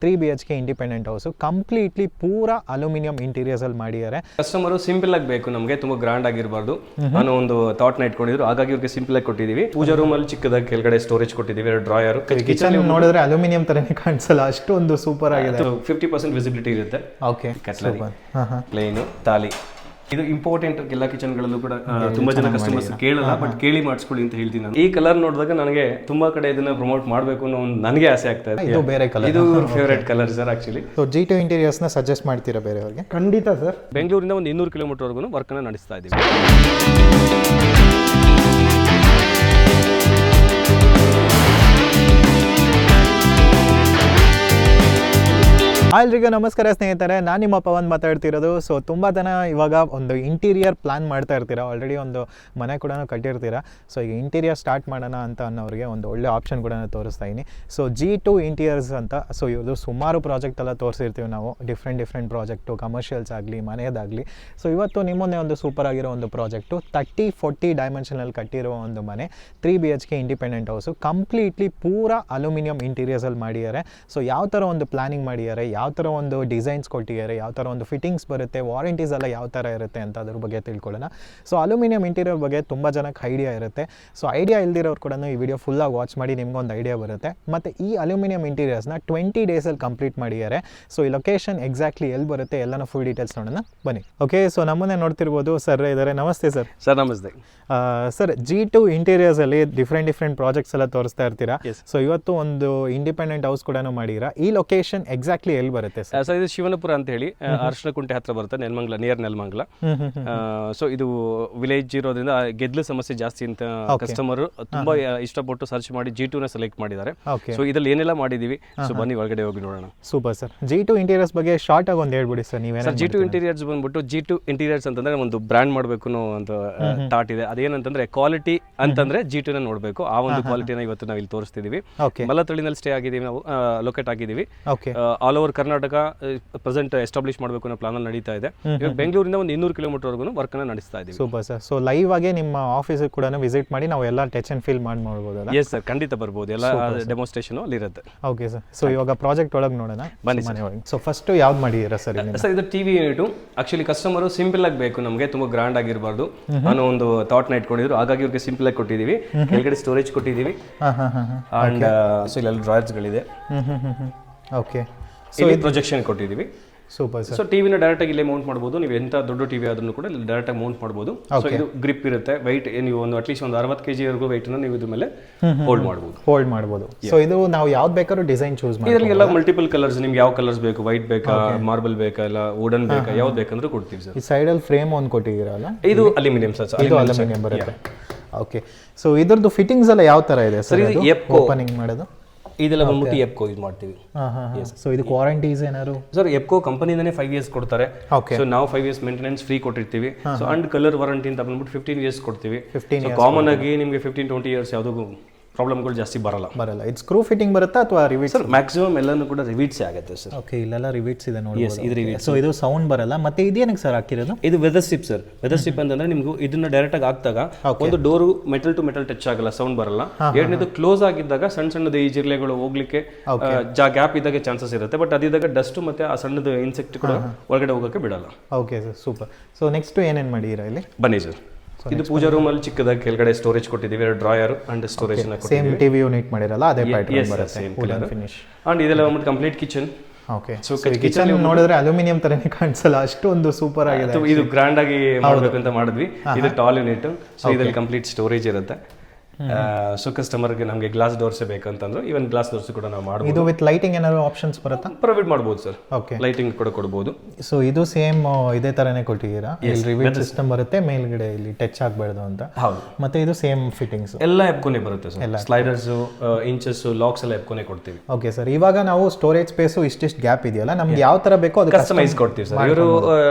3 BHK independent house completely ಪೂರ aluminium interiors ಅಲ್ಲಿ ಮಾಡಿದ್ದಾರೆ. ಕಸ್ಟಮರ್ ಸಿಂಪಲ್ ಆಗಿ ಬೇಕು, ನಮಗೆ ತುಂಬಾ ಗ್ರಾಂಡ್ ಆಗಿರಬಾರ್ದು ಅನ್ನೋ ಒಂದು ಥಾಟ್ ನ ಇಟ್ಕೊಂಡಿದ್ರು. ಹಾಗಾಗಿ ಇವ್ರಿಗೆ ಸಿಂಪಲ್ ಆಗಿ ಕೊಟ್ಟಿದ್ದೀವಿ. ಪೂಜಾ ರೂಮ್ ಅಲ್ಲಿ ಚಿಕ್ಕದಾಗಿ ಕೆಳಗಡೆ ಸ್ಟೋರೇಜ್ ಕೊಟ್ಟಿದ್ದೀವಿ, 2 ಡ್ರಾಯರ್. ಕಿಚನ್ ನೋಡಿದ್ರೆ ಅಲ್ಯೂಮಿನಿಯಂ ತರನೇ ಕಾಣಿಸಲ್ಲ, ಅಷ್ಟೊಂದು ಸೂಪರ್ ಆಗಿದೆ. 50% ವಿಸಿಬಿಲಿಟಿ ಇರುತ್ತೆ. ಓಕೆ, ಕಟ್ಲರಿ ಪ್ಲೇನ್ ತಾಲಿ ಇದು ಇಂಪಾರ್ಟೆಂಟ್ ಎಲ್ಲ ಕಿಚನ್ ಗಳಲ್ಲೂ ಕೂಡ ತುಂಬಾ ಜನ ಕಸ್ಟಮರ್ಸ್ ಕೇಳಲ್ಲ, ಬಟ್ ಕೇಳಿ ಮಾಡಿಸ್ಕೊಳ್ಳಿ ಅಂತ ಹೇಳ್ತೀನಿ ನಾನು. ಈ ಕಲರ್ ನೋಡಿದಾಗ ನನಗೆ ತುಂಬಾ ಕಡೆ ಇದನ್ನ ಪ್ರಮೋಟ್ ಮಾಡಬೇಕು ಅನ್ನೋ ಒಂದು ನನಗೆ ಆಸೆ ಆಗ್ತಾ ಇದೆ. ಇದು ಬೇರೆ ಕಲರ್, ಇದು favourite colour sir actually. So G2 interiors ನ ಸಜೆಸ್ಟ್ ಮಾಡ್ತೀರಾ ಬೇರೆಯವರಿಗೆ? ಖಂಡಿತ ಸರ್. ಬೆಂಗಳೂರಿಂದ ಒಂದು 200 ಕಿಲೋಮೀಟರ್ ವರೆಗೂ ವರ್ಕ್ ಅನ್ನ ನಡೆಸ್ತಾ ಇದ್ದೀವಿ. ಎಲ್ರಿಗೂ ನಮಸ್ಕಾರ ಸ್ನೇಹಿತರೆ, ನಾನು ನಿಮ್ಮ ಪವನ್ ಮಾತಾಡ್ತಿರೋದು. ಸೊ ತುಂಬ ಜನ ಇವಾಗ ಒಂದು ಇಂಟೀರಿಯರ್ ಪ್ಲಾನ್ ಮಾಡ್ತಾ ಇರ್ತೀರಾ, ಆಲ್ರೆಡಿ ಒಂದು ಮನೆ ಕೂಡ ಕಟ್ಟಿರ್ತೀರಾ. ಸೊ ಈಗ ಇಂಟೀರಿಯರ್ ಸ್ಟಾರ್ಟ್ ಮಾಡೋಣ ಅಂತ ಅನ್ನೋರಿಗೆ ಒಂದು ಒಳ್ಳೆ ಆಪ್ಷನ್ ಕೂಡ ತೋರಿಸ್ತಾ ಇದ್ದೀನಿ. ಸೊ G2 ಇಂಟೀರಿಯರ್ಸ್ ಅಂತ. ಸೊ ಇವ್ರದ್ದು ಸುಮಾರು ಪ್ರಾಜೆಕ್ಟ್ ಎಲ್ಲ ತೋರಿಸಿರ್ತೀವಿ ನಾವು, ಡಿಫ್ರೆಂಟ್ ಪ್ರಾಜೆಕ್ಟು, ಕಮರ್ಷಿಯಲ್ಸ್ ಆಗಲಿ ಮನೆಯದಾಗಲಿ. ಸೊ ಇವತ್ತು ನಿಮ್ಮೊಂದೇ ಒಂದು ಸೂಪರ್ ಆಗಿರೋ ಒಂದು ಪ್ರಾಜೆಕ್ಟು 30-40 ಡೈಮೆನ್ಷನಲ್ಲಿ ಕಟ್ಟಿರೋ ಒಂದು ಮನೆ, 3 BHK ಇಂಡಿಪೆಂಡೆಂಟ್ ಹೌಸು ಕಂಪ್ಲೀಟ್ಲಿ ಪೂರ ಅಲ್ಯೂಮಿನಿಯಂ ಇಂಟೀರಿಯರ್ಸಲ್ಲಿ ಮಾಡಿದ್ದಾರೆ. ಸೊ ಯಾವ ಥರ ಒಂದು ಪ್ಲಾನಿಂಗ್ ಮಾಡಿದ್ದಾರೆ, ಯಾವ ಥರ ಒಂದು ಡಿಸೈನ್ಸ್ ಕೊಟ್ಟಿದ್ದಾರೆ, ಯಾವ ಥರ ಒಂದು ಫಿಟ್ಟಿಂಗ್ಸ್ ಬರುತ್ತೆ, ವಾರಂಟೀಸ್ ಎಲ್ಲ ಯಾವ ಥರ ಇರುತ್ತೆ ಅಂತ ಅದ್ರ ಬಗ್ಗೆ ತಿಳ್ಕೊಳ್ಳೋಣ. ಸೊ ಅಲ್ಯೂಮಿನಿಯಂ ಇಂಟೀರಿಯರ್ ಬಗ್ಗೆ ತುಂಬ ಜನಕ್ಕೆ ಐಡಿಯಾ ಇರುತ್ತೆ. ಸೊ ಐಡಿಯಾ ಇಲ್ದಿರೋರು ಕೂಡ ಈ ವಿಡಿಯೋ ಫುಲ್ಲಾಗಿ ವಾಚ್ ಮಾಡಿ ನಿಮ್ಗೊಂದು ಐಡಿಯಾ ಬರುತ್ತೆ. ಮತ್ತು ಈ ಅಲ್ಯೂಮಿನಿಯಂ ಇಂಟೀರಿಯರ್ಸ್ನ 20 ಡೇಸಲ್ಲಿ ಕಂಪ್ಲೀಟ್ ಮಾಡಿದ್ದಾರೆ. ಸೊ ಈ ಲೊಕೇಶನ್ ಎಕ್ಸಾಕ್ಟ್ಲಿ ಎಲ್ಲಿ ಬರುತ್ತೆ ಎಲ್ಲನೂ ಫುಲ್ ಡೀಟೇಲ್ಸ್ ನೋಡೋಣ ಬನ್ನಿ. ಓಕೆ, ಸೊ ನಮ್ಮನ್ನೇ ನೋಡ್ತಿರ್ಬೋದು ಸರ್ ಇದ್ದಾರೆ. ನಮಸ್ತೆ ಸರ್. ಸರ್ ನಮಸ್ತೆ ಸರ್. G2 ಇಂಟೀರಿಯರ್ಸಲ್ಲಿ ಡಿಫ್ರೆಂಟ್ ಪ್ರಾಜೆಕ್ಟ್ಸ್ ಎಲ್ಲ ತೋರಿಸ್ತಾ ಇರ್ತೀರಾ. ಸೊ ಇವತ್ತು ಒಂದು ಇಂಡಿಪೆಂಡೆಂಟ್ ಹೌಸ್ ಕೂಡ ಮಾಡಿರಾ. ಈ ಲೊಕೇಶನ್ ಎಕ್ಸಾಕ್ಟ್ಲಿ ಎಲ್ಲಿ ಬರುತ್ತೆ ಸರ್? ಇದು ಶಿವನಪುರ ಅಂತ ಹೇಳಿ ಅರಶಿನಕುಂಟೆ ಹತ್ರ ಬರುತ್ತೆ, ನೆಲಮಂಗಲ, ನಿಯರ್ ನೆಲಮಂಗಲ. ಸೊ ಇದು ವಿಲೇಜ್ ಇರೋದ್ರಿಂದ ಗೆದ್ಲು ಸಮಸ್ಯೆ ಜಾಸ್ತಿ ಅಂತ ಕಸ್ಟಮರ್ ತುಂಬಾ ಇಷ್ಟಪಟ್ಟು ಸರ್ಚ್ ಮಾಡಿ G2 ನ ಸೆಲೆಕ್ಟ್ ಮಾಡಿದ್ದಾರೆ. ಸೊ ಇದ್ರಲ್ಲಿ ಏನೆಲ್ಲ ಮಾಡಿದೀವಿ, ಸೊ ಬನ್ನಿ ಒಳಗಡೆ ಹೋಗಿ ನೋಡೋಣ. Super sir. G2 ಇಂಟೀರಿಯರ್ಸ್ ಬಗ್ಗೆ ಶಾರ್ಟ್ ಆಗಿ ಒಂದು ಹೇಳ್ಬಿಡಿ ಸರ್ ನೀವೇ. ಸರ್ G2 ಇಂಟೀರಿಯರ್ಸ್ ಬಂದ್ಬಿಟ್ಟು G2 ಇಂಟೀರಿಯರ್ಸ್ ಅಂತಂದ್ರೆ ಒಂದು ಬ್ರ್ಯಾಂಡ್ ಮಾಡಬೇಕು ಅನ್ನೋ ಒಂದು ಥಾಟ್ ಇದೆ. ಅದೇನಂತಂದ್ರೆ ಕ್ವಾಲಿಟಿ ಅಂತಂದ್ರೆ G2 ನ ನೋಡಬೇಕು, ಆ ಒಂದು ಕ್ವಾಲಿಟಿನ ಇವತ್ತು ನಾವು ಇಲ್ಲಿ ತೋರಿಸ್ತಿದೀವಿ. ಮಲ್ಲತಳಿನಲ್ಲಿ ಸ್ಟೇ ಆಗಿದ್ದೀವಿ ನಾವು, ಲೊಕೇಟ್ ಆಗಿದ್ದೀವಿ. All over Karnataka present establish ಮಾಡಬೇಕು ಅನ್ನೋ ಪ್ಲಾನ್ ನಡೀತಾ ಇದೆ. ಇವಾಗ ಬೆಂಗಳೂರಿಂದ ಒಂದು 200 ಕಿಲೋಮೀಟರ್ ವರೆಗೂ ವರ್ಕ್ ಅನ್ನ ನಡೆಸ್ತಾ ಇದ್ದೀವಿ. Super sir. ಸೊ ಲೈವ್ ಆಗಿ ನಿಮ್ಮ ಆಫೀಸ್ ಕೂಡ ವಿಸಿಟ್ ಮಾಡಿ ನಾವು ಎಲ್ಲ ಟಚ್ ಅಂಡ್ ಫೀಲ್ ಮಾಡಬಹುದು. ಎಸ್ ಸರ್, ಖಂಡಿತ ಬರ್ಬೋದು. ಎಲ್ಲ ಡೆಮೋನ್ಸ್ಟ್ರೇಷನ್ ಅಲ್ಲಿ ಇರುತ್ತೆ. Okay sir. ಸೊ ಇವಾಗ ಪ್ರಾಜೆಕ್ಟ್ ಒಳಗೆ ನೋಡೋಣ ಬನ್ನಿ. ಸೊ ಫಸ್ಟ್ ಯಾವ್ದು ಮಾಡಿದ್ದೀರಾ ಸರ್? ಸರ್ ಇದು TV unit. Actually customer simple ಆಗಿ ಬೇಕು, ನಮಗೆ ತುಂಬಾ ಗ್ರಾಂಡ್ ಆಗಿರಬಾರ್ದು ಅನ್ನೋ ಒಂದು ಥಾಟ್ ನ ಇಟ್ಕೊಂಡಿದ್ರು. ಹಾಗಾಗಿ ಇವ್ರಿಗೆ ಸಿಂಪಲ್ ಆಗಿ ಕೊಟ್ಟಿದ್ದೀವಿ. ಕೆಳಗಡೆ ಸ್ಟೋರೇಜ್ ಕೊಟ್ಟಿದ್ದೀವಿ ಅಂಡ್ ಸೊ ಇಲ್ಲೆಲ್ಲ ಡ್ರಾಯರ್ಸ್ ಗಳಿದೆ. ಓಕೆ, ಸೊ ಈ ಪ್ರೊಜೆಕ್ಷನ್ ಕೊಟ್ಟಿದ್ದೀವಿ. Super sir. ಸೊ ಟಿವಿನ ಡೈರೆಕ್ಟ್ ಆಗಿ ಇಲ್ಲೇ ಮೌಂಟ್ ಮಾಡಬಹುದು. ನೀವು ಎಂತ ದೊಡ್ಡ ಟಿವಿ ಆದ್ರೂ ಕೂಡ ಇಲ್ಲಿ ಡೈರೆಕ್ಟ್ ಆಗಿ ಮೌಂಟ್ ಮಾಡಬಹುದು. ಸೊ ಇದು ಗ್ರಿಪ್ ಇರುತ್ತೆ. ವೈಟ್ ನೀವು ಒಂದು ಅಟ್ಲೀಸ್ಟ್ ಒಂದು 60 kg ವರೆಗೂ ವೈಟ್ ನ ನೀವು ಇದ್ರ ಮೇಲೆ ಹೋಲ್ಡ್ ಮಾಡಬಹುದು. ಸೊ ಇದು ನಾವು ಯಾವ್ದು ಬೇಕಾದ್ರೂ ಡಿಸೈನ್ ಚೂಸ್ ಮಾಡಿ. ಇದರಲ್ಲಿ ಎಲ್ಲ ಮಲ್ಟಿಪಲ್ ಕಲರ್ಸ್, ನಿಮ್ಗೆ ಯಾವ ಕಲರ್ಸ್ ಬೇಕು, ವೈಟ್ ಬೇಕಾ, ಮಾರ್ಬಲ್ ಬೇಕಾ, ಇಲ್ಲ ವುಡನ್ ಬೇಕಾ, ಯಾವ್ದು ಬೇಕಂದ್ರೂ ಕೊಡ್ತೀವಿ ಸರ್. ಈ ಸೈಡ್ ಅಲ್ಲಿ ಫ್ರೇಮ್ ಒಂದು ಕೊಟ್ಟಿದ್ದೀರಲ್ಲ, ಇದು ಅಲ್ಯೂಮಿನಿಯಂ ಸರ್. ಇದು ಅಲ್ಯೂಮಿನಿಯಂ ಬರುತ್ತೆ. ಓಕೆ, ಸೊ ಇದರದ್ದು ಫಿಟ್ಟಿಂಗ್ಸ್ ಎಲ್ಲ ಯಾವ ತರ ಇದೆ ಸರ್? ಓಪನಿಂಗ್ ಮಾಡೋದು ಇದೆಲ್ಲ ಬಂದ್ಬಿಟ್ಟು ಎಪ್ಕೋ ಯೂಸ್ ಮಾಡ್ತೀವಿ. ಸೊ ಇದು ವಾರಂಟೀಸ್ ಏನಾದ್ರು? ಸರ್ ಎಪ್ಕೋ ಕಂಪನಿಯಿಂದನೇ 5 years ಕೊಡ್ತಾರೆ. ಸೊ ನಾವು 5 years ಮೇಂಟೆನೆನ್ಸ್ ಫ್ರೀ ಕೊಟ್ಟಿರ್ತೀವಿ. ಸೊ ಅಂಡ್ ಕಲರ್ ವಾರಂಟಿ ಅಂತ ಬಂದ್ಬಿಟ್ಟು 15 years ಕೊಡ್ತೀವಿ. ಕಾಮನ್ ಆಗಿ ನಿಮಗೆ 15-20 years ಯಾವುದೂ ಪ್ರಾಬ್ಲಮ್ಗಳು ಜಾಸ್ತಿ ಬರಲ್ಲ. ಇದು ಸ್ಕ್ರೂ ಫಿಟ್ಟಿಂಗ್ ಬರುತ್ತಾ ಅಥವಾ ರಿವೀಟ್ಸ್? ಸರ್ ಮ್ಯಾಕ್ಸಿಮಮ್ ಎಲ್ಲಾನು ಕೂಡ ರಿವೀಟ್ಸ್ ಆಗುತ್ತೆ ಸರ್. ಓಕೆ, ಇಲ್ಲೆಲ್ಲ ರಿವೀಟ್ಸ್ ಇದೆ ನೋಡಿ. ಇದು ರಿವೀಟ್ಸ್. ಸೊ ಇದು ಸೌಂಡ್ ಬರಲ್ಲ. ಮತ್ತೆ ಇದೇನಕ್ಕೆ ಸರ್ ಹಾಕಿರೋದು? ಇದು weather strip sir. Weather strip ಅಂತಂದ್ರೆ ನಿಮ್ಗೆ ಇದನ್ನ ಡೈರೆಕ್ಟ್ ಆಗಿ ಹಾಕ್ದಾಗ ಒಂದು door metal to metal touch ಆಗಲ್ಲ, ಸೌಂಡ್ ಬರಲ್ಲ. ಎರಡನೇದು ಕ್ಲೋಸ್ ಆಗಿದ್ದಾಗ ಸಣ್ಣದ ಈ ಜಿರ್ಲೆಗಳು ಹೋಗ್ಲಿಕ್ಕೆ ಗ್ಯಾಪ್ ಇದ್ದಾಗ ಚಾನ್ಸಸ್ ಇರುತ್ತೆ. ಬಟ್ ಅದಿದ್ದಾಗ ಡಸ್ಟ್ ಮತ್ತೆ ಆ ಸಣ್ಣದ ಇನ್ಸೆಕ್ಟ್ ಕೂಡ ಒಳಗಡೆ ಹೋಗಕ್ಕೆ ಬಿಡಲ್ಲ. Okay sir, super. So next ಏನೇನು ಮಾಡಿರಾ ಇಲ್ಲಿ? ಬನ್ನಿ ಸರ್. ಇದು ಪೂಜಾ ರೂಮ್ ಅಲ್ಲಿ ಚಿಕ್ಕದಾಗಿ ಕೆಳಗಡೆ ಸ್ಟೋರೇಜ್ ಕೊಟ್ಟಿದ್ದೀವಿ, 2 ಡ್ರಾಯರ್ ಅಂಡ್ ಸ್ಟೋರೇಜ್ ನ ಕೊಟ್ಟಿದ್ದೀವಿ. ಸೇಮ್ ಟಿವಿ ಯೂನಿಟ್ ಮಾಡಿರಲ್ಲ, ಅದೇ ಪ್ಯಾಟರ್ನ್ ಬರುತ್ತೆ, ವುಡನ್ ಫಿನಿಶ್. ಅಂಡ್ ಇದೆಲ್ಲ ಒಂದು complete kitchen. Okay, so kitchen ನೋಡಿದ್ರೆ ಅಲ್ಯೂಮಿನಿಯಂ ತರನೇ ಕಾಣಿಸಲ್ಲ, ಅಷ್ಟೊಂದು ಸೂಪರ್ ಆಗಿದೆ. ಇದು ಗ್ರ್ಯಾಂಡ್ ಆಗಿ ಮಾಡಬೇಕು ಅಂತ ಮಾಡಿದ್ವಿ. ಇದು ಟಾಲ್ ಯೂನಿಟ್. ಸೊ ಇದರಲ್ಲಿ ಕಂಪ್ಲೀಟ್ ಸ್ಟೋರೇಜ್ ಇರುತ್ತೆ. ಸೊ ಕಸ್ಟಮರ್ಗೆ ನಮಗೆ ಗ್ಲಾಸ್ ಡೋರ್ಸ್ ಬೇಕಂತಂದ್ರೆ ಈವನ್ ಗ್ಲಾಸ್ ಡೋರ್ಸ್ ಕೂಡ ನಾವು ಮಾಡಬಹುದು. ಇದು ವಿತ್ ಲೈಟಿಂಗ್ ಏನಾದ್ರು ಆಪ್ಷನ್ಸ್ ಬರುತ್ತಾ? ಪ್ರೊವೈಡ್ ಮಾಡಬಹುದು ಸರ್. ಓಕೆ, ಲೈಟಿಂಗ್ ಕೂಡ ಕೊಡಬಹುದು. ಸೊ ಇದು ಸೇಮ್ ಇದೇ ತರನೇ ಕೊಟ್ಟಿದ್ದೀರಾ? ಇಲ್ಲಿ ರಿವೀಟ್ ಸಿಸ್ಟಮ್ ಬರುತ್ತೆ, ಮೇಲ್ಗಡೆ ಇಲ್ಲಿ ಟಚ್ ಆಗಬಾರ್ದು ಅಂತ. ಹೌದು. ಮತ್ತೆ ಇದು ಸೇಮ್ ಫಿಟ್ಟಿಂಗ್ಸ್ ಎಲ್ಲ ಎಪ್ಕೋನೆ ಬರುತ್ತೆ ಸರ್. ಸ್ಲೈಡರ್ಸ್, ಇಂಚಸ್, ಲಾಕ್ಸ್ ಎಲ್ಲ ಎಪ್ಕೋನೆ ಕೊಡ್ತೀವಿ. Okay sir. ಇವಾಗ ನಾವು ಸ್ಟೋರೇಜ್ ಸ್ಪೇಸ್ ಇಷ್ಟಿಷ್ಟು ಗ್ಯಾಪ್ ಇದೆಯಲ್ಲ, ನಮ್ಗೆ ಯಾವ ತರ ಬೇಕೋ ಅದು ಕಸ್ಟಮೈಸ್ ಕೊಡ್ತೀವಿ ಸರ್. ಇವರು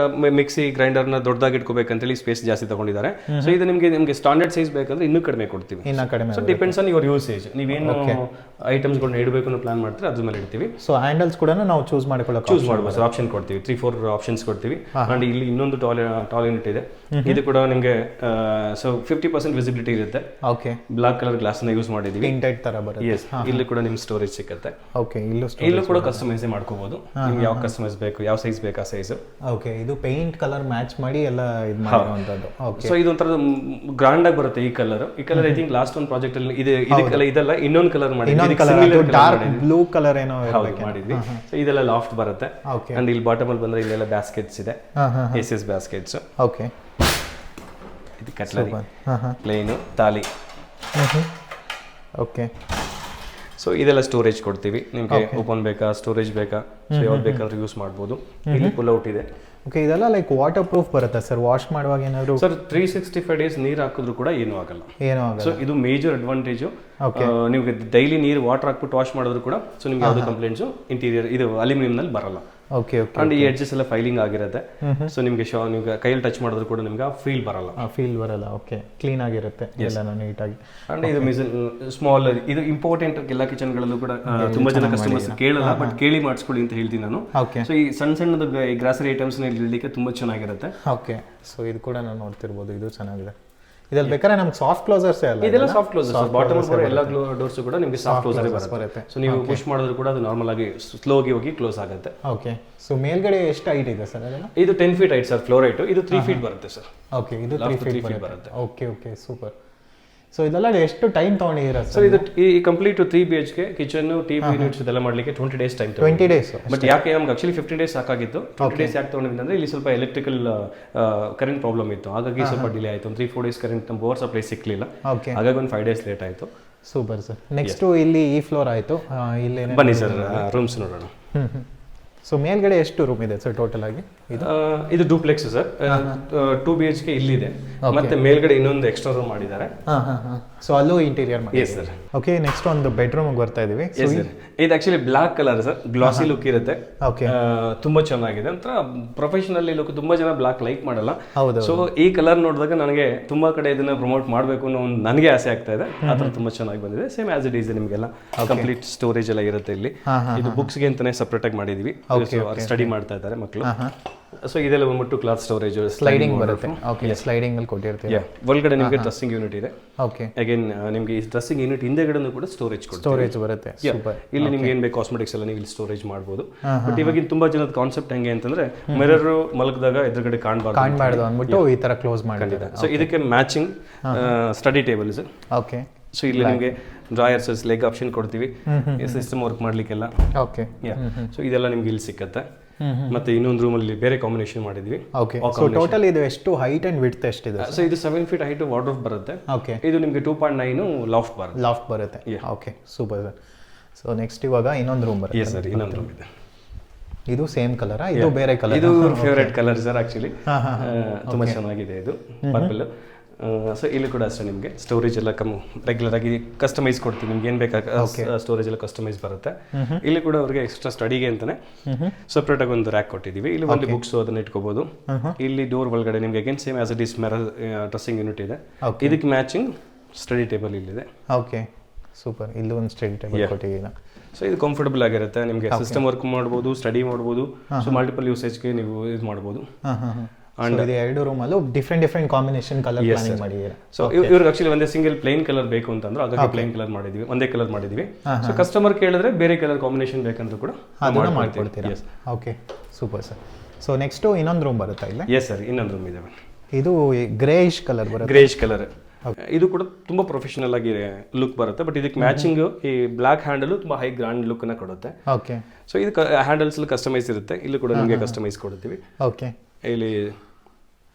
ಮಿಕ್ಸಿ ಗ್ರೈಂಡರ್ ನ ದೊಡ್ಡದಾಗಿ ಇಟ್ಕೋಬೇಕಂತೇಳಿ ಸ್ಪೇಸ್ ಜಾಸ್ತಿ ತಗೊಂಡಿದ್ದಾರೆ. ಸೊ ಇದು ನಿಮಗೆ ಸ್ಟ್ಯಾಂಡರ್ಡ್ ಸೈಜ್ ಬೇಕಂದ್ರೆ ಇನ್ನೂ ಕಡಿಮೆ ಕೊಡ್ತೀವಿ. ಇನ್ನ ಕಡಿಮೆ. So depends on your usage. ನೀವೇನು ಐಟಮ್ಸ್ಗಳನ್ನ ಇಡಬೇಕು ಅನ್ನೋ ಪ್ಲಾನ್ ಮಾಡ್ತಾರೆ ಅದ್ರ ಮೇಲೆ ಇಡ್ತೀವಿ. ಸೊ ಹ್ಯಾಂಡಲ್ಸ್ ಕೂಡ ನಾವು ಚೂಸ್ ಮಾಡ್ಕೊಳ್ಳೋಕೆ ಚೂಸ್ ಮಾಡ್ಬೋದು ಸರ್, ಆಪ್ಷನ್ ಕೊಡ್ತೀವಿ, 3-4 ಆಪ್ಷನ್ಸ್ ಕೊಡ್ತೀವಿ. ಅಂಡ್ ಇಲ್ಲಿ ಇನ್ನೊಂದು ಟಾಲ್ ಯೂನಿಟ್ ಇದೆ, ಇದು ಕೂಡ ನಿಮಗೆ ಸೊ 50% ವಿಸಿಬಿಲಿಟಿ ಇರುತ್ತೆ. ಓಕೆ, ಬ್ಲಾಕ್ ಕಲರ್ ಗ್ಲಾಸ್ನ ಯೂಸ್ ಮಾಡಿದ್ದೀವಿ, ಇಂಟೆಡ್ ಥರ ಬರುತ್ತೆ. ಎಸ್, ಇಲ್ಲಿ ಕೂಡ ನಿಮ್ಗೆ ಸ್ಟೋರೇಜ್ ಸಿಗುತ್ತೆ. ಓಕೆ, ಇಲ್ಲೂ ಕೂಡ ಕಸ್ಟಮೈಸ್ ಮಾಡ್ಕೋಬಹುದು, ನಿಮ್ಗೆ ಯಾವ ಕಸ್ಟಮೈಸ್ ಬೇಕು, ಯಾವ ಸೈಜ್ ಬೇಕು ಆ ಸೈಜ್. ಓಕೆ, ಇದು ಪೇಂಟ್ ಕಲರ್ ಮ್ಯಾಚ್ ಮಾಡಿ ಎಲ್ಲ ಇದು ಮಾಡುವಂಥದ್ದು. ಓಕೆ, ಸೊ ಇದು ಒಂಥರ ಗ್ರಾಂಡ್ ಆಗಿ ಬರುತ್ತೆ ಈ ಕಲರ್. ಈ ಕಲರ್ ಐ ಥಿಂಕ್ ಲಾಸ್ಟ್ ಒಂದು ಪ್ರಾಜೆಕ್ಟ್ ಅಲ್ಲಿ ಇದೆಲ್ಲ ಇನ್ನೊಂದು ಕಲರ್ ಮಾಡಿದ್ವಿ, ಡಾರ್ಕ್ ಬ್ಲೂ ಕಲರ್ ಏನೋ ಮಾಡಿದ್ವಿ. ಸೊ ಇದೆಲ್ಲ ಲಾಫ್ಟ್ ಬರುತ್ತೆ. ಅಂಡ್ ಇಲ್ಲಿ ಬಾಟಮ್ ಅಲ್ಲಿ ಬಂದ್ರೆ ಇಲ್ಲೆಲ್ಲ ಬ್ಯಾಸ್ಕೆಟ್ಸ್ ಇದೆ, ಎಸ್ ಬ್ಯಾಸ್ಕೆಟ್ಸ್. ಓಕೆ, ಇದು ಕಟ್ಲರಿ, ಪ್ಲೇನು, ತಾಲಿ. ಓಕೆ, ಸೊ ಇದೆಲ್ಲ ಸ್ಟೋರೇಜ್ ಕೊಡ್ತೀವಿ ನಿಮಗೆ. ಓಪನ್ ಬೇಕಾ, ಸ್ಟೋರೇಜ್ ಬೇಕಾ, ಸೊ ಯಾವ್ದು ಬೇಕಾದ್ರೂ ಯೂಸ್ ಮಾಡ್ಬೋದು. ಇಲ್ಲಿ ಪುಲ್ ಔಟ್ ಇದೆ. ಓಕೆ, ಇದೆಲ್ಲ ಲೈಕ್ ವಾಟರ್ ಪ್ರೂಫ್ ಬರುತ್ತೆ ಸರ್, ವಾಶ್ ಮಾಡುವಾಗ ಏನಾದ್ರು? ಸರ್ 365 ಡೇಸ್ ನೀರು ಹಾಕಿದ್ರು ಕೂಡ ಏನೂ ಆಗಲ್ಲ. ಸೊ ಇದು ಮೇಜರ್ ಅಡ್ವಾಂಟೇಜು. ನಿಮಗೆ ಡೈಲಿ ನೀರು ವಾಟರ್ ಹಾಕ್ಬಿಟ್ಟು ವಾಶ್ ಮಾಡಿದ್ರು ಕೂಡ ಸೊ ನಿಮ್ಗೆ ಯಾವ್ದು ಕಂಪ್ಲೇಂಟ್ಸು ಇಂಟೀರಿಯರ್ ಇದು ಅಲ್ಯೂಮಿನಿಯಂ ನಲ್ಲಿ ಬರಲ್ಲ. Okay, okay. ಅಂಡ್ ಈ ಎಡ್ಜಸ್ ಎಲ್ಲ ಫೈಲಿಂಗ್ ಆಗಿರುತ್ತೆ. ಸೊ ನಿಮಗೆ ನಿಮ್ಗೆ ಕೈಯಲ್ಲಿ ಟಚ್ ಮಾಡಿದ್ರು ಕೂಡ ನಿಮ್ಗೆ ಫೀಲ್ ಬರಲ್ಲ. ಓಕೆ, ಕ್ಲೀನ್ ಆಗಿರುತ್ತೆ ಎಲ್ಲ ನೀಟಾಗಿ. ಅಂಡ್ ಇದು ಸ್ಮಾಲ್, ಇದು ಇಂಪಾರ್ಟೆಂಟ್ ಎಲ್ಲ ಕಿಚನ್ಗಳಲ್ಲೂ ಕೂಡ ತುಂಬಾ ಜನ ಕಸ್ಟಮರ್ಸ್ ಕೇಳಲ್ಲ, ಬಟ್ ಕೇಳಿ ಮಾಡಿಸ್ಕೊಳ್ಳಿ ಅಂತ ಹೇಳ್ತೀನಿ ನಾನು. ಸೊ ಈ ಸಣ್ಣದು ಗ್ರಾಸರಿ ಐಟಮ್ಸ್ ಇಡಲಿಕ್ಕೆ ತುಂಬಾ ಚೆನ್ನಾಗಿರುತ್ತೆ. ಓಕೆ, ಸೊ ಇದು ಕೂಡ ನಾವು ನೋಡ್ತಿರ್ಬೋದು, ಇದು ಚೆನ್ನಾಗಿದೆ. ಇದ್ರಲ್ಲಿ ಬೇಕಾದ್ರೆ ನಮ್ಗೆ ಸಾಫ್ಟ್ ಕ್ಲೋಸರ್ಸ್ ಅಲ್ಲ, ಇದೆಲ್ಲ ಸಾಫ್ಟ್ ಕ್ಲೋಸರ್ಸ್. ಬಾಟಮ್ ಬರೋ ಎಲ್ಲ ಡೋರ್ಸ್ ಕೂಡ ನಿಮಗೆ ಸಾಫ್ಟ್ ಕ್ಲೋಸರ್ ಬರುತ್ತೆ. ಸೊ ನೀವು ಪುಷ್ ಮಾಡಿದ್ರು ಕೂಡ ಅದು ನಾರ್ಮಲ್ ಆಗಿ ಸ್ಲೋಗಿ ಹೋಗಿ ಕ್ಲೋಸ್ ಆಗುತ್ತೆ. ಓಕೆ, ಸೊ ಮೇಲ್ಗಡೆ ಎಷ್ಟು ಹೈಟ್ ಇದೆ ಸರ್ ಅದೆಲ್ಲ? ಇದು 10 feet height sir, floor height. ಇದು 3 feet ಬರುತ್ತೆ ಸರ್. ಓಕೆ, ಇದು 3 feet ಬರುತ್ತೆ. Okay, okay, super. ಸೊ ಇದೆಲ್ಲ ಎಷ್ಟು ಟೈಮ್ ತಗೊಂಡಿದ್ದೀರಾ ಸರ್? ಇದು ಈ complete 3 BHK kitchen, TV units ಇದೆಲ್ಲ ಮಾಡಲಿಕ್ಕೆ 20 days ಟೈಮ್. 20 days. ಬಟ್ ಯಾಕೆ ನಮ್ಗೆ ಆಕ್ಚುಲಿ 15 days ಸಾಕಾಗಿತ್ತು. 20 days ಯಾಕೆ ತಗೊಂಡಿದ್ದೆ ಅಂದ್ರೆ ಇಲ್ಲಿ ಸ್ವಲ್ಪ ಎಲೆಕ್ಟ್ರಿಕಲ್ ಕರೆಂಟ್ ಪ್ರಾಬ್ಲಮ್ ಇತ್ತು, ಹಾಗಾಗಿ ಸ್ವಲ್ಪ ಡಿಲೇ ಆಯಿತು. 3-4 days ಕರೆಂಟ್ ಪವರ್ ಸಪ್ಲೈ ಸಿಕ್ಕಲಿಲ್ಲ, ಹಾಗಾಗಿ ಒಂದು 5 days ಲೇಟ್ ಆಯಿತು. Super sir. ನೆಕ್ಸ್ಟ್ ಇಲ್ಲಿ ಈ ಫ್ಲೋರ್ ಆಯಿತು, ಇಲ್ಲಿ ಬನ್ನಿ ಸರ್ ರೂಮ್ಸ್ ನೋಡೋಣ. ಸೊ ಮೇಲ್ಗಡೆ ಎಷ್ಟು ರೂಮ್ ಇದೆ ಸರ್ ಟೋಟಲ್ ಆಗಿ? ಇದು ಡೂಪ್ಲೆಕ್ಸ್ ಸರ್, 2 BHK ಇಲ್ಲಿದೆ, ಮತ್ತೆ ಮೇಲ್ಗಡೆ ಇನ್ನೊಂದು ಎಕ್ಸ್ಟ್ರಾ ರೂಮ್ ಮಾಡಿದ್ದಾರೆ. ಸೊ ಅಲ್ಲೂ ಇಂಟೀರಿಯರ್ ಮಾಡಿ. Yes sir. ಓಕೆ, ನೆಕ್ಸ್ಟ್ ಒಂದು ಬೆಡ್ರೂಮ್ ಬರ್ತಾ ಇದೀವಿ. ಇದು ಆಕ್ಚುಲಿ ಬ್ಲಾಕ್ ಕಲರ್ ಸರ್, ಗ್ಲಾಸಿ ಲುಕ್ ಇರುತ್ತೆ. ಓಕೆ, ತುಂಬಾ ಚೆನ್ನಾಗಿದೆ. ಒಂಥರ ಪ್ರೊಫೆಷನಲ್ ಲುಕ್. ತುಂಬಾ ಜನ ಬ್ಲಾಕ್ ಲೈಕ್ ಮಾಡಲ್ಲ. ಹೌದು. ಸೊ ಈ ಕಲರ್ ನೋಡಿದಾಗ ನನಗೆ ತುಂಬಾ ಕಡೆ ಇದನ್ನ ಪ್ರಮೋಟ್ ಮಾಡಬೇಕು ಅನ್ನೋ ಒಂದು ನನಗೆ ಆಸೆ ಆಗ್ತಾ ಇದೆ. ಆ ಥರ ತುಂಬಾ ಚೆನ್ನಾಗಿ ಬಂದಿದೆ. ಸೇಮ್ ಆಸ್ ಇಟ್ ಈಸ್ ನಿಮಗೆಲ್ಲ ಕಂಪ್ಲೀಟ್ ಸ್ಟೋರೇಜ್ ಎಲ್ಲ ಇರುತ್ತೆ ಇಲ್ಲಿ. ಇದು ಬುಕ್ಸ್ಗೆ ಅಂತಾನೆ ಸೆಪರೇಟ್ ಆಗಿ ಮಾಡಿದೀವಿ, ಸ್ಟಡಿ ಮಾಡ್ತಾ ಇದ್ದಾರೆ ಮಕ್ಕಳು. ಸೊ ಇದೆಲ್ಲ ಬಂದ್ಬಿಟ್ಟು ಕ್ಲಾತ್ ಸ್ಟೋರೇಜ್, ಸ್ಲೈಡಿಂಗ್ ಬರುತ್ತೆ. ಓಕೆ, ಸ್ಲೈಡಿಂಗ್ ಅಲ್ಲಿ ಕೊಟ್ಟಿರ್ತೀವಿ. ಒಳಗಡೆ ನಿಮಗೆ ಡ್ರೆಸ್ಸಿಂಗ್ ಯೂನಿಟ್ ಇದೆ. ಓಕೆ, ಅಗೇನ್ ನಿಮಗೆ ಈ ಡ್ರೆಸ್ಸಿಂಗ್ ಯೂನಿಟ್ ಹಿಂದೆಗಡೆನೂ ಕೂಡ ಸ್ಟೋರೇಜ್ ಬರುತ್ತೆ. ಸೂಪರ್. ಇಲ್ಲಿ ನಿಮ್ಗೆ ಏನ್ ಬೇಕು ಕಾಸ್ಮೆಟಿಕ್ಸ್ ಎಲ್ಲ ನೀವು ಇಲ್ಲಿ ಸ್ಟೋರೇಜ್ ಮಾಡಬಹುದು. ಬಟ್ ಇವಾಗಿನ ತುಂಬಾ ಜನದ ಕಾನ್ಸೆಪ್ಟ್ ಹೆಂಗೆ ಅಂತಂದ್ರೆ ಮಿರರ್ ಮಲಗಿದಾಗ ಎದುರುಗಡೆ ಕಾಣಬಾರ್ದು ಅಂದ್ಬಿಟ್ಟು ಈ ತರ ಕ್ಲೋಸ್ ಮಾಡಿದ್ದಾರೆ. ಸೊ ಇದಕ್ಕೆ matching study tables. Okay, so ಇಲ್ಲಿ ನಿಮಗೆ ಡ್ರಾಯರ್ಸ್, ಲೆಗ್ ಆಪ್ಷನ್ ಕೊಡ್ತೀವಿ ಸಿಸ್ಟಮ್ ವರ್ಕ್ ಮಾಡ್ಲಿಕ್ಕೆಲ್ಲ. ಓಕೆ, ಸೊ ಇದೆಲ್ಲ ನಿಮ್ಗೆ ಇಲ್ಲಿ ಸಿಕ್ಕತ್ತೆ. ಮತ್ತೆ ಇನ್ನೊಂದು ರೂಮ್ ಅಲ್ಲಿ ಬೇರೆ ಕಾಂಬಿನೇಷನ್ ಮಾಡಿದ್ವಿ. ಓಕೆ, ಸೊ ಟೋಟಲ್ ಇದು ಎಷ್ಟು ಹೈಟ್ ಅಂಡ್ ವಿಡ್ತ್ ಎಷ್ಟಿದೆ? ಸೊ ಇದು 7 feet ಹೈಟ್ ವಾರ್ಡ್ರೋಬ್ ಬರುತ್ತೆ. ಓಕೆ, ಇದು ನಿಮಗೆ 2.9 ಲಾಫ್ಟ್ ಬರುತ್ತೆ. Okay, super sir. So next ಇವಾಗ ಇನ್ನೊಂದು ರೂಮ್ ಬರುತ್ತೆ. ಎಸ್ ಸರ್, ಇನ್ನೊಂದು ರೂಮ್ ಇದೆ. ಇದು ಸೇಮ್ ಕಲರ್, ಇದು ಬೇರೆ ಕಲರ್? ಇದು ಫೇವರೇಟ್ ಕಲರ್ ಸರ್ ಆಕ್ಚುಲಿ, ತುಂಬಾ ಚೆನ್ನಾಗಿದೆ ಇದು ಪರ್ಪಲ್. ಸೊ ಇಲ್ಲಿ ಕೂಡ ಅಷ್ಟೇ ನಿಮಗೆ ಸ್ಟೋರೇಜ್ ಎಲ್ಲ ರೆಗ್ಯುಲರ್ ಆಗಿ ಕಸ್ಟಮೈಸ್ ಕೊಡ್ತೀವಿ. ನಿಮ್ಗೆ ಏನು ಬೇಕಾಗ ಸ್ಟೋರೇಜ್ ಎಲ್ಲ ಕಸ್ಟಮೈಸ್ ಬರುತ್ತೆ. ಇಲ್ಲಿ ಕೂಡ ಅವ್ರಿಗೆ ಎಕ್ಸ್ಟ್ರಾ ಸ್ಟಡಿಗೆ ಅಂತಾನೆ ಸಪ್ರೇಟ್ ಆಗಿ ಒಂದು ರ್ಯಾಕ್ ಕೊಟ್ಟಿದ್ದೀವಿ. ಇಲ್ಲಿ ಒಂದು ಬುಕ್ಸ್ ಅದನ್ನ ಇಟ್ಕೋಬಹುದು. ಇಲ್ಲಿ ಡೋರ್ ಒಳಗಡೆ ನಿಮ್ಗೆ again same as it is dressing unit ಇದೆ. ಇದಕ್ಕೆ ಮ್ಯಾಚಿಂಗ್ ಸ್ಟಡಿ ಟೇಬಲ್ ಇಲ್ಲಿದೆ. Okay, super. ಇಲ್ಲಿ ಒಂದು ಸ್ಟಡಿ ಟೇಬಲ್ ಕೊಟ್ಟಿದ್ದೀರಾ. ಸೊ ಇದು ಕಂಫರ್ಟಬಲ್ ಆಗಿರುತ್ತೆ ನಿಮಗೆ. ಸಿಸ್ಟಮ್ ವರ್ಕ್ ಮಾಡ್ಬೋದು, ಸ್ಟಡಿ ಮಾಡ್ಬೋದು. ಸೊ ಮಲ್ಟಿಪಲ್ ಯೂಸೇಜ್ಗೆ ನೀವು ಇದು ಮಾಡ್ಬೋದು. ಅಂಡ್ ಇದು ಎರಡು ರೂಮ್ ಅಲ್ಲೂ ಡಿಫ್ರೆಂಟ್ ಕಾಂಬಿನೇಷನ್ ಕಲರ್ ಪ್ಲಾನಿಂಗ್ ಮಾಡಿದ್ದೀರಾ. ಸೊ ಇವ್ರಿಗೆ ಆಕ್ಚುಲಿ ಒಂದೇ ಸಿಂಗಲ್ ಪ್ಲೇನ್ ಕಲರ್ ಬೇಕು ಅಂತಂದ್ರೆ ಹಾಗಾಗಿ ಪ್ಲೇನ್ ಕಲರ್ ಮಾಡಿದ್ವಿ, ಒಂದೇ ಕಲರ್ ಮಾಡಿದ್ವಿ. ಸೊ ಕಸ್ಟಮರ್ ಕೇಳಿದ್ರೆ ಬೇರೆ ಕಲರ್ ಕಾಂಬಿನೇಷನ್ ಬೇಕಂದ್ರೂ ಕೂಡ ಅದನ್ನ ಮಾಡ್ಕೊಡ್ತೀರಾ. Okay, super sir. So next ಇನ್ನೊಂದು ರೂಮ್ ಬರುತ್ತಾ ಇಲ್ಲ? ಎಸ್ ಸರ್, ಇನ್ನೊಂದು ರೂಮ್ ಇದೆ. ಇದು ಗ್ರೇಯಿಶ್ ಕಲರ್ ಬರುತ್ತೆ. Greyish colour. ಇದು ಕೂಡ ತುಂಬಾ ಪ್ರೊಫೆಷನಲ್ ಆಗಿ ಲುಕ್ ಬರುತ್ತೆ. ಬಟ್ ಇದಕ್ಕೆ ಮ್ಯಾಚಿಂಗ್ ಈ ಬ್ಲಾಕ್ ಹ್ಯಾಂಡಲ್ ತುಂಬಾ ಹೈ ಗ್ರಾಂಡ್ ಲುಕ್ ಅನ್ನ ಕೊಡುತ್ತೆ. ಓಕೆ, ಸೊ ಇದು ಹ್ಯಾಂಡಲ್ಸ್ ಕಸ್ಟಮೈಸ್ ಇರುತ್ತೆ. ಇಲ್ಲಿ ಕೂಡ ನಿಮಗೆ ಕಸ್ಟಮೈಸ್ ಕೊಡ್ತೀವಿ. ಓಕೆ, ಇಲ್ಲಿ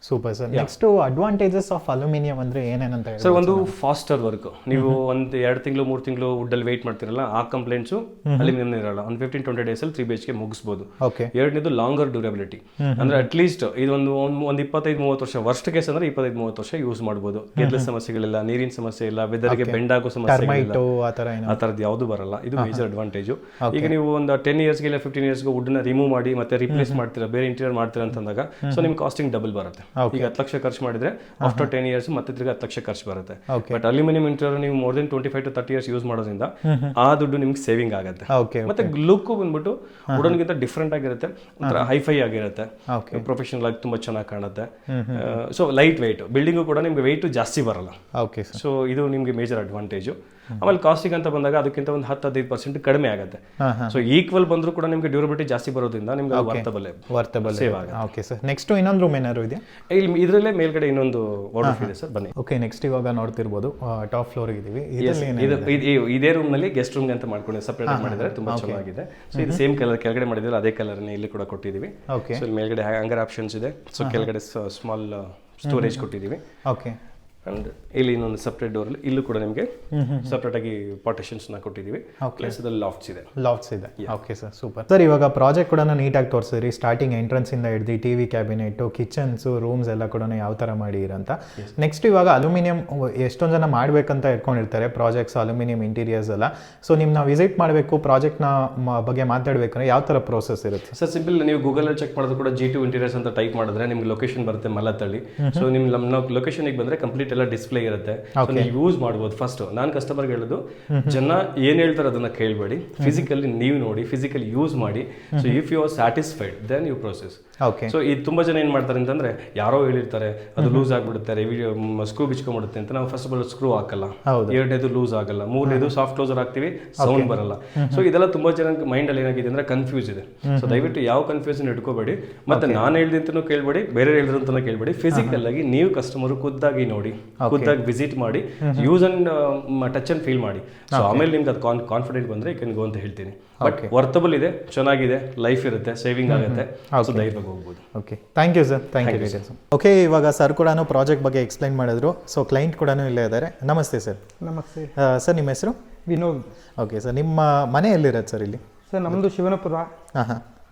super sir. Next advantages of aluminium ಅಂದ್ರೆ ಏನೇನಂತ ಹೇಳಿ ಸರ್? ಒಂದು ಫಾಸ್ಟರ್ ವರ್ಕ್. ನೀವು ಒಂದು 2 ತಿಂಗಳು 3 ತಿಂಗಳು ವುಡ್ ಅಲ್ಲಿ ವೇಟ್ ಮಾಡ್ತಿರಲ್ಲ, ಆ ಕಂಪ್ಲೇಂಟ್ಸು ಅಲ್ಯೂಮಿನಿಯಂ ಇರಲ್ಲ. ಒಂದು 15-20 days ಅಲ್ಲಿ 3 BHK ಮುಗಿಸಬಹುದು. ಓಕೆ, ಎರಡನೇದು ಲಾಂಗರ್ ಡ್ಯೂರಬಿಲಿಟಿ. ಅಂದ್ರೆ ಅಟ್ ಲೀಸ್ಟ್ ಇದು ಒಂದು 25-30 ವರ್ಷ, ವರ್ಸ್ಟ್ ಕೇಸ್ ಅಂದ್ರೆ 25-30 ವರ್ಷ ಯೂಸ್ ಮಾಡಬಹುದು. ಗೆದ್ಲ ಸಮಸ್ಯೆಗಳಿಲ್ಲ, ನೀರಿನ ಸಮಸ್ಯೆ ಇಲ್ಲ, ವೆದರ್ಗೆ ಬೆಂಡ್ ಆಗೋ ಸಮಸ್ಯೆ ಇಲ್ಲ, ಆ ತರದ್ದು ಯಾವುದು ಬರಲ್ಲ. ಇದು ಮೇಜರ್ ಅಡ್ವಾಂಟೇಜ್. ಈಗ ನೀವು ಒಂದು 10 yearsಗೆ ಇಲ್ಲ 15 yearsಗೆ ವುಡ್ ನ ರಿಮೂವ್ ಮಾಡಿ ಮತ್ತೆ ರಿಪ್ಲೇಸ್ ಮಾಡ್ತೀರಾ, ಬೇರೆ ಇಂಟೀರಿಯರ್ ಮಾಡ್ತೀರಾ ಅಂತಂದಾಗ ಸೊ ನಿಮ್ ಕಾಸ್ಟಿಂಗ್ ಡಬಲ್ ಬರುತ್ತೆ. ಈಗ 10 ಲಕ್ಷ ಖರ್ಚು ಮಾಡಿದ್ರೆ ಆಫ್ಟರ್ 10 ಇಯರ್ಸ್ ಮತ್ತೆ ತಿರ್ಗಿ 10 ಲಕ್ಷ ಖರ್ಚು ಬರುತ್ತೆ. Okay. ಬಟ್ ಅಲ್ಯೂಮಿನಿಯಂ ಇಂಟೀರಿಯರ್ ನೀವು more than 25 to 30 years use ಮಾಡೋದ್ರಿಂದ ಆ ದುಡ್ಡು ನಿಮ್ಗೆ ಸೇವಿಂಗ್ ಆಗುತ್ತೆ. ಓಕೆ ಮತ್ತೆ ಲುಕ್ ಬಂದ್ಬಿಟ್ಟು ವುಡನ್ಗಿಂತ ಡಿಫ್ರೆಂಟ್ ಆಗಿರುತ್ತೆ, ಒಂಥರ ಹೈಫೈ ಆಗಿರುತ್ತೆ, ಓಕೆ ಪ್ರೊಫೆಷನಲ್ ಆಗಿ ತುಂಬಾ ಚೆನ್ನಾಗಿ ಕಾಣುತ್ತೆ. ಸೊ ಲೈಟ್ ವೆಯ್ಟ್, ಬಿಲ್ಡಿಂಗು ಕೂಡ ನಿಮ್ಗೆ ವೆಯ್ಟ್ ಜಾಸ್ತಿ ಬರಲ್ಲ. Okay sir. ಸೊ ಇದು ನಿಮ್ಗೆ ಮೇಜರ್ ಅಡ್ವಾಂಟೇಜು. ಆಮೇಲೆ ಕಾಸ್ಟಿಗೆ ಅಂತ ಬಂದಾಗ ಅದಕ್ಕಿಂತ ಒಂದು 10-15% ಕಡಿಮೆ ಆಗುತ್ತೆ. ಸೊ ಈಕ್ವಲ್ ಬಂದರೂ ಕೂಡ ನಿಮ್ಗೆ ಡ್ಯೂರಬಿಲಿಟಿ ಜಾಸ್ತಿ ಬರೋದ್ರಿಂದ ನಿಮ್ಗೆ ವರ್ತಬಲ್ ಸೇವ್ ಆಗುತ್ತೆ. Okay sir. ನೆಕ್ಸ್ಟ್ ಇನ್ನೊಂದು ರೂಮ್ ಏನಾದ್ರು ಇದೆಯಾ? ಇಲ್ಲಿ ಇದರಲ್ಲೇ ಮೇಲ್ಗಡೆ ಇನ್ನೊಂದು ವಾರ್ಡ್ರೋಬ್ ಇದೆ ಸರ್, ಬನ್ನಿ. ಓಕೆ, ನೆಕ್ಸ್ಟ್ ಇವಾಗ ನೋಡ್ತಿರ್ಬೋದು ಟಾಪ್ ಫ್ಲೋರ್ ಇದೀವಿ. ಇದೇ ರೂಮ್ ನಲ್ಲಿ ಗೆಸ್ಟ್ ರೂಮ್ ಅಂತ ಮಾಡ್ಕೊಂಡು ಸಪರೇಟ್ ಮಾಡಿದ್ರೆ ತುಂಬಾ ಚೆನ್ನಾಗಿದೆ. ಸೊ ಇದು ಸೇಮ್ ಕಲರ್ ಕೆಳಗಡೆ ಮಾಡಿದ್ರೆ ಅದೇ ಕಲರ್ ಇಲ್ಲಿ ಕೂಡ ಕೊಟ್ಟಿದೀವಿ. ಓಕೆ. ಸೊ ಮೇಲ್ಗಡೆ ಹ್ಯಾಂಗರ್ ಆಪ್ಷನ್ಸ್ ಇದೆ. ಸೊ ಕೆಳಗಡೆ ಸ್ಮಾಲ್ ಸ್ಟೋರೇಜ್ ಕೊಟ್ಟಿದ್ದೀವಿ. ಓಕೆ. ಅಂಡ್ ಇಲ್ಲಿ ಇನ್ನೊಂದು ಸಪ್ರೇಟ್ ಡೋರ್ ಇಲ್ಲೂ ಕೂಡ ನಿಮಗೆ ಸಪ್ರೇಟ್ ಆಗಿ ಪಾರ್ಟಿಷನ್ಸ್ ನ ಕೊಟ್ಟಿದ್ದೀವಿ. ಪ್ಲಸ್ ಅದ್ರಲ್ಲಿ ಲಾಫ್ಟ್ಸ್ ಇದೆ. Okay sir, super sir. ಇವಾಗ ಪ್ರಾಜೆಕ್ಟ್ ಕೂಡ ನೀಟಾಗಿ ತೋರಿಸಿದ್ರಿ. ಸ್ಟಾರ್ಟಿಂಗ್ ಎಂಟ್ರೆನ್ಸ್ ಇಂದ ಹಿಡಿದು ಟಿವಿ ಕ್ಯಾಬಿನೆಟ್, ಕಿಚನ್ಸ್, ರೂಮ್ಸ್ ಎಲ್ಲ ಕೂಡ ಯಾವ ತರ ಮಾಡಿರಂತ. ನೆಕ್ಸ್ಟ್ ಇವಾಗ ಅಲ್ಯೂಮಿನಿಯಂ ಎಷ್ಟೊಂದು ಜನ ಮಾಡ್ಬೇಕಂತ ಇಟ್ಕೊಂಡಿರ್ತಾರೆ ಪ್ರಾಜೆಕ್ಟ್ಸ್, ಅಲ್ಯೂಮಿನಿಯಂ ಇಂಟೀರಿಯರ್ಸ್ ಎಲ್ಲ. ಸೊ ನಿಮ್ನ ವಿಸಿಟ್ ಮಾಡಬೇಕು, ಪ್ರಾಜೆಕ್ಟ್ನ ಬಗ್ಗೆ ಮಾತಾಡ್ಬೇಕಂದ್ರೆ ಯಾವ ತರ ಪ್ರೋಸೆಸ್ ಇರುತ್ತೆ ಸರ್? ಸಿಂಪಲ್, ನೀವು ಗೂಗಲ್ ಅಲ್ಲಿ ಚೆಕ್ ಮಾಡಿದ್ರು ಕೂಡ G2 ಇಂಟೀರಿಯರ್ಸ್ ಅಂತ ಟೈಪ್ ಮಾಡಿದ್ರೆ ನಿಮ್ಗೆ ಲೊಕೇಶನ್ ಬರುತ್ತೆ ಮಲ್ಲತ್ತಳ್ಳಿ. ಸೊ ನಿಮ್ ನಮ್ಮ ಲೊಕೇಶನ್ಗೆ ಬಂದ್ರೆ ಕಂಪ್ಲೀಟ್ ಎಲ್ಲ ಡಿಸ್ಪ್ಲೇ ಇರುತ್ತೆ. ನೀವು ಯೂಸ್ ಮಾಡ್ಬೋದು. ಫಸ್ಟ್ ನಾನು ಕಸ್ಟಮರ್ಗೆ ಹೇಳೋದು, ಜನ ಏನ್ ಹೇಳ್ತಾರೆ ಅದನ್ನ ಕೇಳಬೇಡಿ, ಫಿಸಿಕಲಿ ನೀವು ನೋಡಿ, ಫಿಸಿಕಲಿ ಯೂಸ್ ಮಾಡಿ. So if you are satisfied then you process. Okay. So ಇದು ತುಂಬಾ ಜನ ಏನ್ ಮಾಡ್ತಾರೆ ಅಂತಂದ್ರೆ, ಯಾರೋ ಹೇಳಿರ್ತಾರೆ ಅದು ಲೂಸ್ ಆಗ್ಬಿಡುತ್ತೆ, ಸ್ಕ್ರೂ ಬಿಚ್ಕೊಂಡ್ಬಿಡುತ್ತೆ ಅಂತ. ನಾವು ಫಸ್ಟ್ ಆಫ್ ಆಲ್ ಸ್ಕ್ರೂ ಹಾಕಲ್ಲ, ಎರಡನೇದು ಲೂಸ್ ಆಗಲ್ಲ, ಮೂರನೇದು ಸಾಫ್ಟ್ ಕ್ಲೋಸರ್ ಹಾಕ್ತಿವಿ, ಸೌಂಡ್ ಬರಲ್ಲ. ಸೊ ಇದೆಲ್ಲ ತುಂಬಾ ಜನ ಮೈಂಡ್ ಅಲ್ಲಿ ಏನಾಗಿದೆ ಅಂದ್ರೆ ಕನ್ಫ್ಯೂಸ್ ಇದೆ. ಸೊ ದಯವಿಟ್ಟು ಯಾವ ಕನ್ಫ್ಯೂಷನ್ ಇಟ್ಕೋಬೇಡಿ. ಮತ್ತೆ ನಾನು ಹೇಳ್ದಂತನೂ ಕೇಳಬೇಡಿ, ಬೇರೆ ಹೇಳಿದ್ರಂತನೂ ಕೇಳಬೇಡಿ. ಫಿಸಿಕಲ್ ಆಗಿ ನೀವು ಕಸ್ಟಮರ್ ಖುದ್ದಾಗಿ ನೋಡಿ, ಖುದ್ದಾಗಿ ವಿಸಿಟ್ ಮಾಡಿ, use and touch and feel ಮಾಡಿ. ಸೊ ಆಮೇಲೆ ನಿಮ್ಗೆ ಅದು ಕಾನ್ಫಿಡೆಂಟ್ ಬಂದ್ರೆ ಯು ಕ್ಯಾನ್ ಗೋ ಅಂತ ಹೇಳ್ತೀನಿ. ಬಟ್ ವರ್ತಬಲ್ ಇದೆ, ಚೆನ್ನಾಗಿದೆ, ಲೈಫ್ ಇರುತ್ತೆ, ಸೇವಿಂಗ್ ಆಗುತ್ತೆ. ಸೊ ಧೈರ್ಯವಾಗಿ ಹೋಗ್ಬೋದು. Okay, thank you sir. Thank you. Okay, ಇವಾಗ ಸರ್ ಕೂಡ ಪ್ರಾಜೆಕ್ಟ್ ಬಗ್ಗೆ ಎಕ್ಸ್ಪ್ಲೈನ್ ಮಾಡಿದ್ರು. ಸೊ ಕ್ಲೈಂಟ್ ಕೂಡ ಇಲ್ಲೇ ಇದ್ದಾರೆ. ನಮಸ್ತೆ ಸರ್. ನಮಸ್ತೆ ಸರ್, ನಿಮ್ಮ ಹೆಸರು? ವಿನೋದ್. ಓಕೆ ಸರ್, ನಿಮ್ಮ ಮನೆ ಎಲ್ಲಿರೋದು ಸರ್ ಇಲ್ಲಿ? ಸರ್ ನಮ್ಮದು ಶಿವನಪುರ,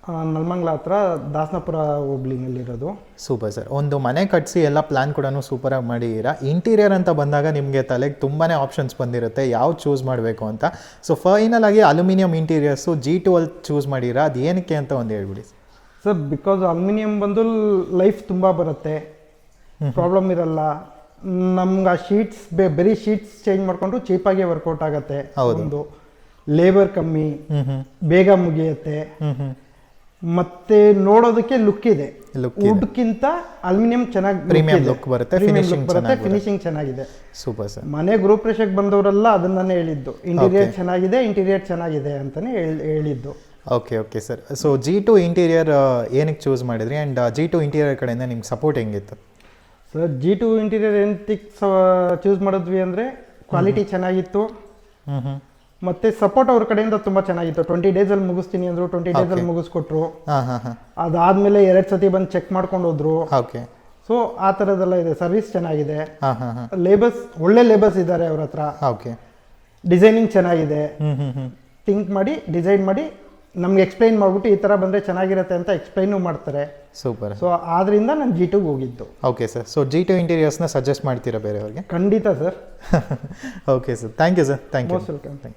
ಹಾಂ, ನಲ್ಮಂಗ್ಲ ಹತ್ರ ದಾಸನಪುರ ಹೋಬ್ಳಿನಲ್ಲಿರೋದು. Super sir. ಒಂದು ಮನೆ ಕಟ್ಟಿಸಿ ಎಲ್ಲ ಪ್ಲ್ಯಾನ್ ಕೂಡ ಸೂಪರಾಗಿ ಮಾಡಿದ್ದೀರಾ. ಇಂಟೀರಿಯರ್ ಅಂತ ಬಂದಾಗ ನಿಮಗೆ ತಲೆಗೆ ತುಂಬಾ ಆಪ್ಷನ್ಸ್ ಬಂದಿರುತ್ತೆ, ಯಾವ್ದು ಚೂಸ್ ಮಾಡಬೇಕು ಅಂತ. ಸೊ ಫೈನಲ್ ಆಗಿ ಅಲ್ಯೂಮಿನಿಯಂ ಇಂಟೀರಿಯರ್ಸು G2 ಅಲ್ಲಿ ಚೂಸ್ ಮಾಡಿರಾ, ಅದು ಏನಕ್ಕೆ ಅಂತ ಒಂದು ಹೇಳ್ಬಿಡಿ ಸರ್. ಬಿಕಾಸ್ ಅಲ್ಯೂಮಿನಿಯಂ ಬಂದು ಲೈಫ್ ತುಂಬ ಬರುತ್ತೆ, ಪ್ರಾಬ್ಲಮ್ ಇರಲ್ಲ. ನಮ್ಗೆ ಆ ಶೀಟ್ಸ್ ಬರೀ ಶೀಟ್ಸ್ ಚೇಂಜ್ ಮಾಡಿಕೊಂಡು ಚೀಪಾಗಿ ವರ್ಕೌಟ್ ಆಗುತ್ತೆ. ಒಂದು ಲೇಬರ್ ಕಮ್ಮಿ, ಬೇಗ ಮುಗಿಯುತ್ತೆ, ಮತ್ತೆ ನೋಡೋದಕ್ಕೆ ಲುಕ್ ಇದೆ. ವುಡ್ಗಿಂತ ಅಲ್ಯೂಮಿನಿಯಂ ಚೆನ್ನಾಗಿ ಪ್ರೀಮಿಯಂ ಲುಕ್ ಬರುತ್ತೆ, ಫಿನಿಶಿಂಗ್ ಚೆನ್ನಾಗಿದೆ. Super sir. ಮನೆ ಗೃಹಪ್ರವೇಶಕ್ಕೆ ಬಂದವರೆಲ್ಲ ಅದನ್ನೇ ಹೇಳಿದ್ದು, ಇಂಟೀರಿಯರ್ ಚೆನ್ನಾಗಿದೆ ಅಂತಾನೆ ಹೇಳಿದ್ದು. Okay okay sir. So G2 interior ಏನಕ್ಕೆ ಚೂಸ್ ಮಾಡಿದ್ರಿ, ಆ್ಯಂಡ್ G2 ಇಂಟೀರಿಯರ್ ಕಡೆಯಿಂದ ನಿಮ್ಗೆ ಸಪೋರ್ಟ್ ಹೆಂಗಿತ್ತು ಸರ್? G2 ಇಂಟೀರಿಯರ್ ಏನಕ್ಕೆ ಚೂಸ್ ಮಾಡಿದ್ವಿ ಅಂದರೆ ಕ್ವಾಲಿಟಿ ಚೆನ್ನಾಗಿತ್ತು, ಮತ್ತೆ ಸಪೋರ್ಟ್ ಅವ್ರ ಕಡೆಯಿಂದ ತುಂಬಾ ಚೆನ್ನಾಗಿತ್ತು. 20 ಡೇಸಲ್ಲಿ ಮುಗಿಸ್ತೀನಿ ಅಂದ್ರು, 20 ಡೇಸಲ್ಲಿ ಮುಗಿಸ್ಕೊಟ್ರು. ಅದಾದ್ಮೇಲೆ 2 ಸತಿ ಬಂದು ಚೆಕ್ ಮಾಡ್ಕೊಂಡು ಹೋದ್ರು. ಸೊ ಆ ಥರದ್ದೆಲ್ಲ ಇದೆ. ಸರ್ವಿಸ್ ಚೆನ್ನಾಗಿದೆ, ಲೇಬರ್ಸ್ ಒಳ್ಳೆ ಲೇಬರ್ಸ್ ಇದ್ದಾರೆ ಅವ್ರ ಹತ್ರ. ಡಿಸೈನಿಂಗ್ ಚೆನ್ನಾಗಿದೆ, ಥಿಂಕ್ ಮಾಡಿ ಡಿಸೈನ್ ಮಾಡಿ ನಮ್ಗೆ ಎಕ್ಸ್ಪ್ಲೈನ್ ಮಾಡ್ಬಿಟ್ಟು ಈ ಥರ ಬಂದರೆ ಚೆನ್ನಾಗಿರುತ್ತೆ ಅಂತ ಎಕ್ಸ್ಪ್ಲೈನು ಮಾಡ್ತಾರೆ. ಸೂಪರ್. ಸೊ ಆದ್ರಿಂದ ನಾನು G2ಗೆ ಹೋಗಿದ್ದು. Okay sir. ಸೊ G2 ಇಂಟೀರಿಯರ್ಸ್ನ ಸಜೆಸ್ಟ್ ಮಾಡ್ತೀರಾ ಬೇರೆಯವ್ರಿಗೆ? ಖಂಡಿತ sir. Okay sir, thank you sir. Thank you. Most welcome.